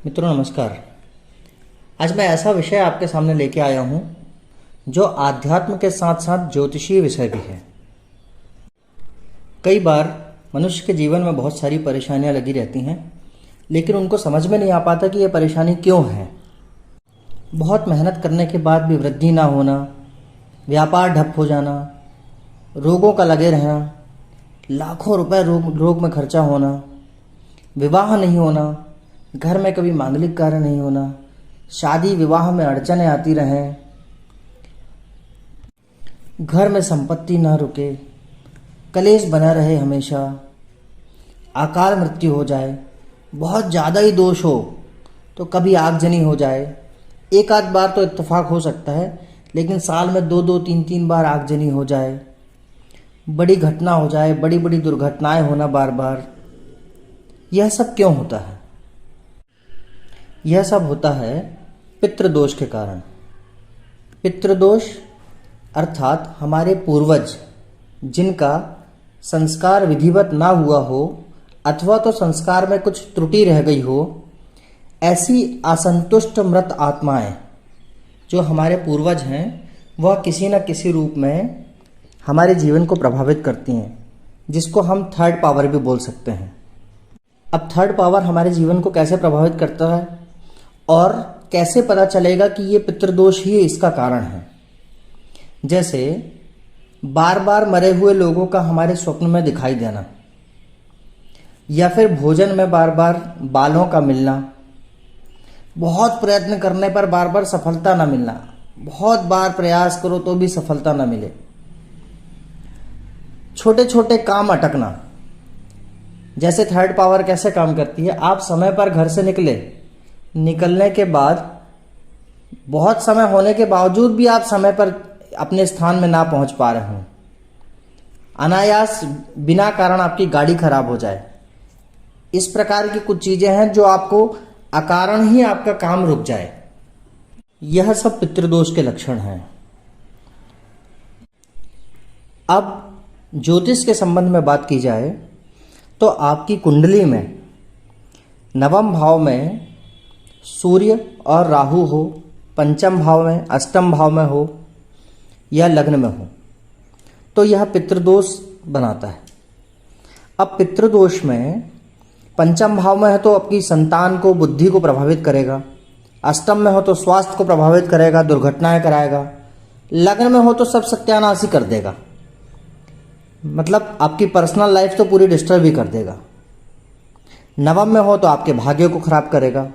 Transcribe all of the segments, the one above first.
मित्रों नमस्कार। आज मैं ऐसा विषय आपके सामने लेके आया हूं जो आध्यात्म के साथ साथ ज्योतिषीय विषय भी है। कई बार मनुष्य के जीवन में बहुत सारी परेशानियां लगी रहती हैं, लेकिन उनको समझ में नहीं आ पाता कि ये परेशानी क्यों है। बहुत मेहनत करने के बाद भी वृद्धि ना होना, व्यापार ठप हो जाना, रोगों का लगे रहना, लाखों रुपए रोग में खर्चा होना, विवाह नहीं होना, घर में कभी मांगलिक कार्य नहीं होना, शादी विवाह में अड़चनें आती रहें, घर में संपत्ति ना रुके, कलेश बना रहे हमेशा, अकाल मृत्यु हो जाए, बहुत ज़्यादा ही दोष हो तो कभी आगजनी हो जाए। एक आध बार तो इत्तेफाक हो सकता है, लेकिन साल में दो दो तीन तीन बार आगजनी हो जाए, बड़ी घटना हो जाए, बड़ी बड़ी दुर्घटनाएं होना बार बार। यह सब क्यों होता है? यह सब होता है पितृदोष के कारण। पितृदोष अर्थात हमारे पूर्वज जिनका संस्कार विधिवत ना हुआ हो अथवा तो संस्कार में कुछ त्रुटि रह गई हो, ऐसी असंतुष्ट मृत आत्माएं जो हमारे पूर्वज हैं, वह किसी न किसी रूप में हमारे जीवन को प्रभावित करती हैं, जिसको हम थर्ड पावर भी बोल सकते हैं। अब थर्ड पावर हमारे जीवन को कैसे प्रभावित करता है और कैसे पता चलेगा कि ये पितृदोष ही इसका कारण है? जैसे बार बार मरे हुए लोगों का हमारे स्वप्न में दिखाई देना, या फिर भोजन में बार बार बालों का मिलना, बहुत प्रयत्न करने पर बार बार सफलता ना मिलना, बहुत बार प्रयास करो तो भी सफलता ना मिले, छोटे छोटे काम अटकना। जैसे थर्ड पावर कैसे काम करती है? आप समय पर घर से निकलने के बाद बहुत समय होने के बावजूद भी आप समय पर अपने स्थान में ना पहुंच पा रहे हो, अनायास बिना कारण आपकी गाड़ी खराब हो जाए, इस प्रकार की कुछ चीजें हैं जो आपको अकारण ही आपका काम रुक जाए, यह सब पितृदोष के लक्षण हैं। अब ज्योतिष के संबंध में बात की जाए तो आपकी कुंडली में नवम भाव में सूर्य और राहु हो, पंचम भाव में, अष्टम भाव में हो या लग्न में हो, तो यह पितृदोष बनाता है। अब पितृदोष में पंचम भाव में है तो आपकी संतान को, बुद्धि को प्रभावित करेगा, अष्टम में हो तो स्वास्थ्य को प्रभावित करेगा, दुर्घटनाएं कराएगा, लग्न में हो तो सब सत्यानाश ही कर देगा, मतलब आपकी पर्सनल लाइफ तो पूरी डिस्टर्ब ही कर देगा। नवम में हो तो आपके भाग्य को खराब करेगा।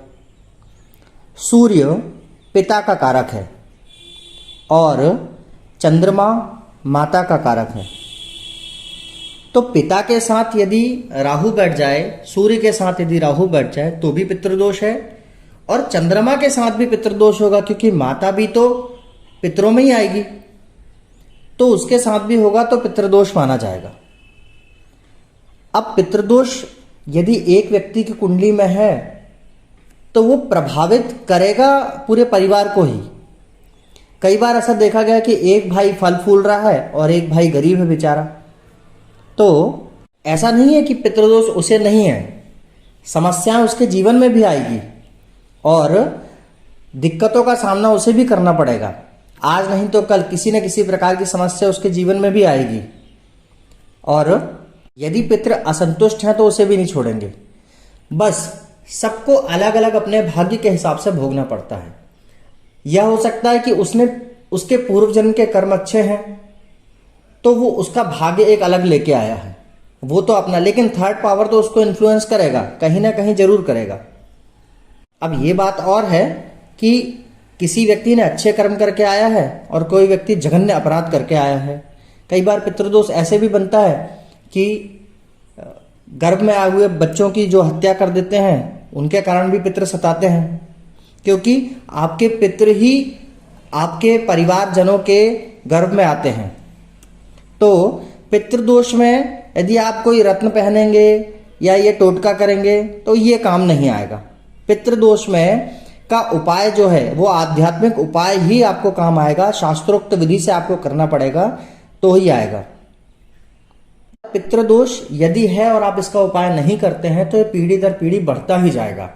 सूर्य पिता का कारक है और चंद्रमा माता का कारक है, तो पिता के साथ यदि राहु बैठ जाए, सूर्य के साथ यदि राहु बैठ जाए तो भी पितृदोष है, और चंद्रमा के साथ भी पितृदोष होगा, क्योंकि माता भी तो पितरों में ही आएगी, तो उसके साथ भी होगा तो पितृदोष माना जाएगा। अब पितृदोष यदि एक व्यक्ति की कुंडली में है तो वो प्रभावित करेगा पूरे परिवार को ही। कई बार ऐसा देखा गया कि एक भाई फल फूल रहा है और एक भाई गरीब है बेचारा, तो ऐसा नहीं है कि पितृदोष उसे नहीं है, समस्याएं उसके जीवन में भी आएगी और दिक्कतों का सामना उसे भी करना पड़ेगा। आज नहीं तो कल किसी न किसी प्रकार की समस्या उसके जीवन में भी आएगी, और यदि पितृ असंतुष्ट हैं तो उसे भी नहीं छोड़ेंगे। बस सबको अलग अलग अपने भाग्य के हिसाब से भोगना पड़ता है। यह हो सकता है कि उसके पूर्व जन्म के कर्म अच्छे हैं तो वो उसका भाग्य एक अलग लेके आया है, वो तो अपना, लेकिन थर्ड पावर तो उसको इन्फ्लुएंस करेगा, कहीं ना कहीं जरूर करेगा। अब ये बात और है कि किसी व्यक्ति ने अच्छे कर्म करके आया है और कोई व्यक्ति जघन्य अपराध करके आया है। कई बार पितृदोष ऐसे भी बनता है कि गर्भ में आए हुए बच्चों की जो हत्या कर देते हैं, उनके कारण भी पितृ सताते हैं, क्योंकि आपके पितृ ही आपके परिवारजनों के गर्भ में आते हैं। तो पितृदोष में यदि आप कोई रत्न पहनेंगे या ये टोटका करेंगे तो ये काम नहीं आएगा। पितृदोष में का उपाय जो है वो आध्यात्मिक उपाय ही आपको काम आएगा, शास्त्रोक्त विधि से आपको करना पड़ेगा तो ही आएगा। पितृदोष यदि है और आप इसका उपाय नहीं करते हैं तो ये पीढ़ी दर पीढ़ी बढ़ता ही जाएगा।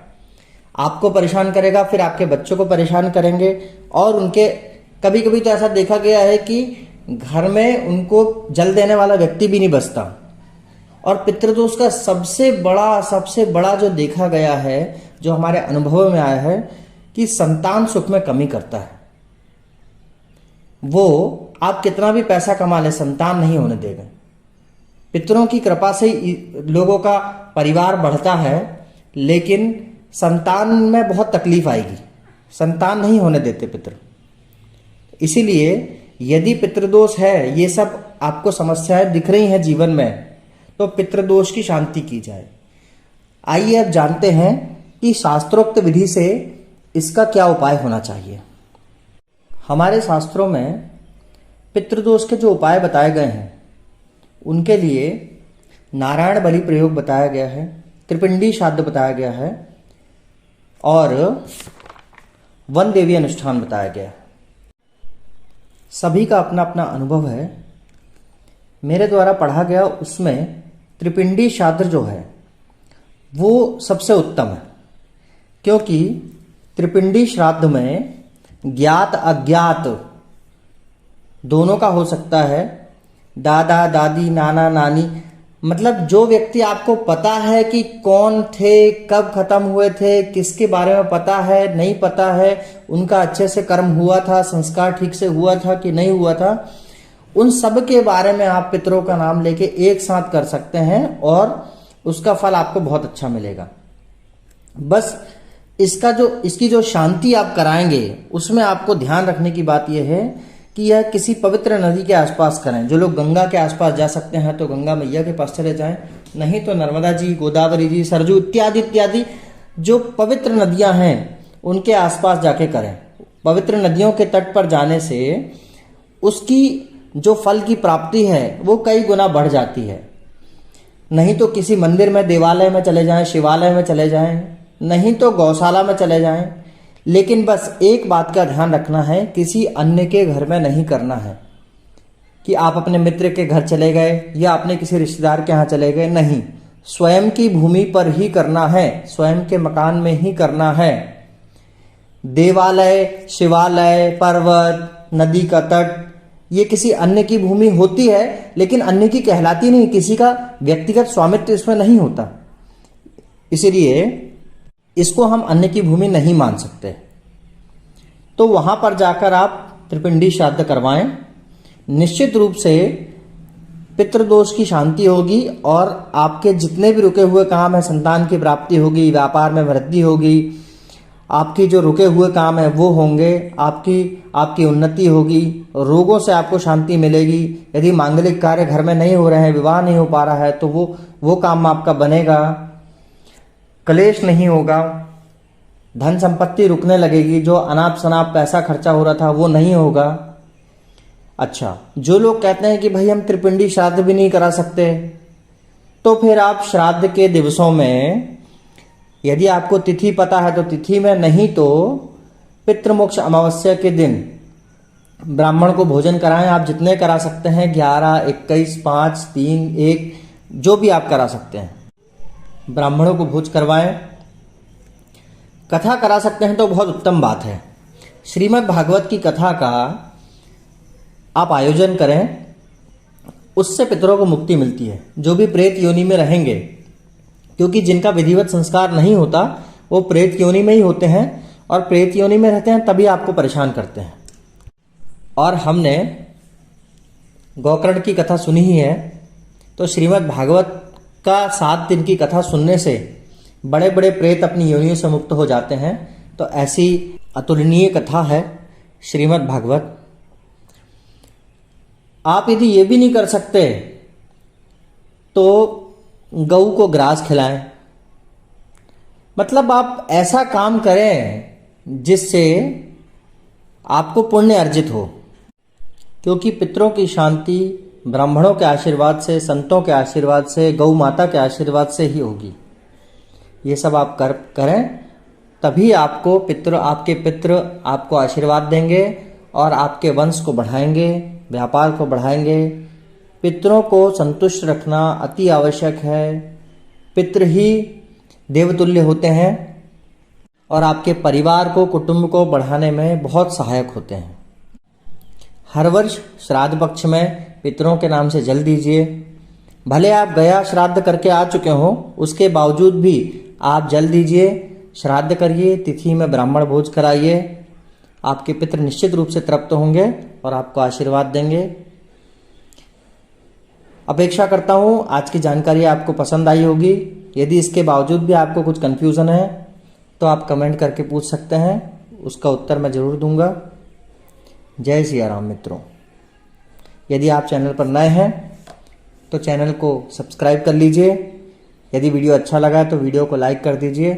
आपको परेशान करेगा, फिर आपके बच्चों को परेशान करेंगे। और उनके कभी कभी तो ऐसा देखा गया है कि घर में उनको जल देने वाला व्यक्ति भी नहीं बचता। और पितृदोष का सबसे बड़ा जो देखा गया है, जो हमारे अनुभव में आया है, कि संतान सुख में कमी करता है। वो आप कितना भी पैसा कमा ले, संतान नहीं होने देगा। पितरों की कृपा से लोगों का परिवार बढ़ता है, लेकिन संतान में बहुत तकलीफ आएगी, संतान नहीं होने देते पितर। इसीलिए यदि पितृदोष है, ये सब आपको समस्याएं दिख रही हैं जीवन में, तो पितृदोष की शांति की जाए। आइए अब जानते हैं कि शास्त्रोक्त विधि से इसका क्या उपाय होना चाहिए। हमारे शास्त्रों में पितृदोष के जो उपाय बताए गए हैं, उनके लिए नारायण बलि प्रयोग बताया गया है, त्रिपिंडी श्राद्ध बताया गया है और वन देवी अनुष्ठान बताया गया है। सभी का अपना अपना अनुभव है। मेरे द्वारा पढ़ा गया उसमें त्रिपिंडी श्राद्ध जो है वो सबसे उत्तम है, क्योंकि त्रिपिंडी श्राद्ध में ज्ञात अज्ञात दोनों का हो सकता है। दादा दादी, नाना नानी, मतलब जो व्यक्ति आपको पता है कि कौन थे, कब खत्म हुए थे, किसके बारे में पता है, नहीं पता है, उनका अच्छे से कर्म हुआ था, संस्कार ठीक से हुआ था कि नहीं हुआ था, उन सब के बारे में आप पितरों का नाम लेके एक साथ कर सकते हैं और उसका फल आपको बहुत अच्छा मिलेगा। बस इसकी जो शांति आप कराएंगे, उसमें आपको ध्यान रखने की बात यह है कि यह किसी पवित्र नदी के आसपास करें। जो लोग गंगा के आसपास जा सकते हैं तो गंगा मैया के पास चले जाएं, नहीं तो नर्मदा जी, गोदावरी जी, सरजू इत्यादि जो पवित्र नदियां हैं उनके आसपास जाके करें। पवित्र नदियों के तट पर जाने से उसकी जो फल की प्राप्ति है वो कई गुना बढ़ जाती है। नहीं तो किसी मंदिर में, देवालय में चले जाएं, शिवालय में चले जाएं, नहीं तो गौशाला में चले जाएं, लेकिन बस एक बात का ध्यान रखना है, किसी अन्य के घर में नहीं करना है कि आप अपने मित्र के घर चले गए या अपने किसी रिश्तेदार के यहाँ चले गए। नहीं, स्वयं की भूमि पर ही करना है, स्वयं के मकान में ही करना है। देवालय, शिवालय, पर्वत, नदी का तट, ये किसी अन्य की भूमि होती है, लेकिन अन्य की कहलाती नहीं, किसी का व्यक्तिगत स्वामित्व इसमें नहीं होता। इसीलिए इसको हम अन्य की भूमि नहीं मान सकते। तो वहां पर जाकर आप त्रिपिंडी श्राद्ध करवाएं। निश्चित रूप से पितृदोष की शांति होगी और आपके जितने भी रुके हुए काम है, संतान की प्राप्ति होगी, व्यापार में वृद्धि होगी, आपकी जो रुके हुए काम है वो होंगे, आपकी उन्नति होगी, रोगों से आपको शांति मिलेगी। यदि मांगलिक कार्य घर में नहीं हो रहे हैं, विवाह नहीं हो पा रहा है, तो वो काम आपका बनेगा, कलेश नहीं होगा, धन संपत्ति रुकने लगेगी, जो अनाप शनाप पैसा खर्चा हो रहा था वो नहीं होगा। अच्छा, जो लोग कहते हैं कि भाई हम त्रिपिंडी श्राद्ध भी नहीं करा सकते, तो फिर आप श्राद्ध के दिवसों में, यदि आपको तिथि पता है तो तिथि में, नहीं तो पितृमोक्ष अमावस्या के दिन ब्राह्मण को भोजन कराएं। आप जितने करा सकते हैं, 11, 21, 5, 3, 1, जो भी आप करा सकते हैं, ब्राह्मणों को भोज करवाएं। कथा करा सकते हैं तो बहुत उत्तम बात है। श्रीमद् भागवत की कथा का आप आयोजन करें, उससे पितरों को मुक्ति मिलती है, जो भी प्रेत योनि में रहेंगे, क्योंकि जिनका विधिवत संस्कार नहीं होता वो प्रेत योनि में ही होते हैं, और प्रेत योनि में रहते हैं तभी आपको परेशान करते हैं। और हमने गोकर्ण की कथा सुनी ही है, तो श्रीमद् भागवत का 7 दिन की कथा सुनने से बड़े बड़े प्रेत अपनी योनियों से मुक्त हो जाते हैं। तो ऐसी अतुलनीय कथा है श्रीमद् भागवत। आप यदि ये भी नहीं कर सकते तो गऊ को ग्रास खिलाएं। मतलब आप ऐसा काम करें जिससे आपको पुण्य अर्जित हो, क्योंकि पितरों की शांति ब्राह्मणों के आशीर्वाद से, संतों के आशीर्वाद से, गौ माता के आशीर्वाद से ही होगी। ये सब आप करें, तभी आपके पितृ आपको आशीर्वाद देंगे और आपके वंश को बढ़ाएंगे, व्यापार को बढ़ाएंगे। पितरों को संतुष्ट रखना अति आवश्यक है। पितृ ही देवतुल्य होते हैं। और आपके परिवार को, कुटुंब को बढ़ाने में बहुत सहायक होते हैं। हर वर्ष श्राद्ध पक्ष में पितरों के नाम से जल दीजिए। भले आप गया श्राद्ध करके आ चुके हों, उसके बावजूद भी आप जल दीजिए, श्राद्ध करिए, तिथि में ब्राह्मण भोज कराइए। आपके पितृ निश्चित रूप से तृप्त होंगे और आपको आशीर्वाद देंगे। अपेक्षा करता हूँ आज की जानकारी आपको पसंद आई होगी। यदि इसके बावजूद भी आपको कुछ कन्फ्यूज़न है तो आप कमेंट करके पूछ सकते हैं, उसका उत्तर मैं ज़रूर दूंगा। जय सिया राम मित्रों। यदि आप चैनल पर नए हैं तो चैनल को सब्सक्राइब कर लीजिए। यदि वीडियो अच्छा लगा तो वीडियो को लाइक कर दीजिए।